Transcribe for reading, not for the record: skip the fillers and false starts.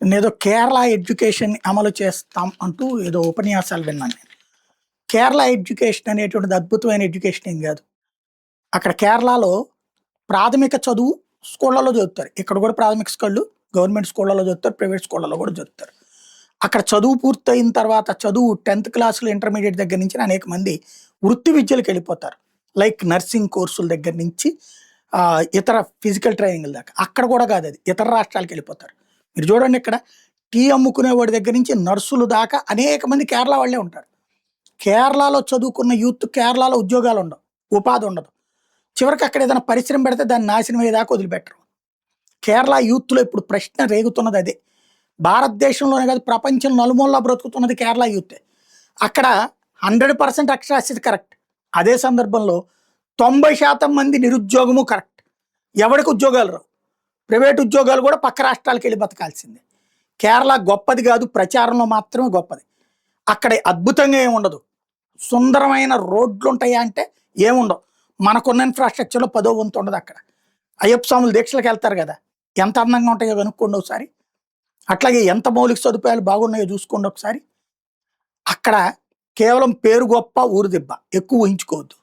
నేనేదో కేరళ ఎడ్యుకేషన్ అమలు చేస్తాం అంటూ ఏదో ఉపన్యాసాలు విన్నాను నేను. కేరళ ఎడ్యుకేషన్ అనేటువంటిది అద్భుతమైన ఎడ్యుకేషన్ ఏం గాదు. అక్కడ కేరళలో ప్రాథమిక చదువు స్కూళ్ళలో చదువుతారు. ఇక్కడ కూడా ప్రాథమిక స్కూళ్ళు గవర్నమెంట్ స్కూళ్ళలో చదువుతారు. ప్రైవేట్ స్కూళ్ళలో కూడా చదువుతారు. అక్కడ చదువు పూర్తయిన తర్వాత చదువు 10థ్ క్లాస్‌లో ఇంటర్మీడియేట్ దగ్గర నుంచి అనేక మంది వృత్తి విద్యలకెళ్ళిపోతారు. లైక్ నర్సింగ్ కోర్సుల దగ్గర నుంచి ఇతర ఫిజికల్ ట్రైనింగ్‌ల దాకా. అక్కడ కూడా కాదది. ఇతర రాష్ట్రాలకెళ్ళిపోతారు. మీరు చూడండి ఇక్కడ టీ అమ్ముకునేవాడి దగ్గర నుంచి నర్సులు దాకా అనేక మంది కేరళ వాళ్ళే ఉంటారు. కేరళలో చదువుకున్న యూత్ కేరళలో ఉద్యోగాలుండవు. ఉపాధి ఉండదు. చివరికి అక్కడ ఏదైనా పరిశ్రమ పెడితే దాన్ని నాశనం అయ్యేదాకా వదిలిపెట్టరు. కేరళ యూత్‌లో ఇప్పుడు ప్రశ్న రేగుతున్నది అదే. భారతదేశంలోనే కాదు ప్రపంచం నలుమూలలా బ్రతుకుతున్నది కేరళ యూతే. అక్కడ 100% అక్షరాస్యత కరెక్ట్. అదే సందర్భంలో 90% మంది నిరుద్యోగము కరెక్ట్. ఎవడికి ఉద్యోగాలు రావు. ప్రైవేట్ ఉద్యోగాలు కూడా పక్క రాష్ట్రాలకెళ్ళి బతకాల్సిందే. కేరళ గొప్పది కాదు, ప్రచారంలో మాత్రమే గొప్పది. అక్కడ అద్భుతంగా ఏముండదు. సుందరమైన రోడ్లుంటాయా అంటే ఏముండవు. మనకున్న ఇన్‌ఫ్రాస్ట్రక్చర్‌లో 10వ వంతు ఉండదు అక్కడ. అయ్యప్ప స్వాములు దీక్షలకెళ్తారు గదా! ఎంత అందంగా ఉంటాయో కనుక్కోండి ఒకసారి. అట్లాగే ఎంత మౌలిక సదుపాయాలు బాగున్నాయో చూసుకోండి ఒకసారి. అక్కడ కేవలం పేరు గొప్ప, ఊరు దిబ్బ. ఎక్కువ ఊహించుకోవద్దు.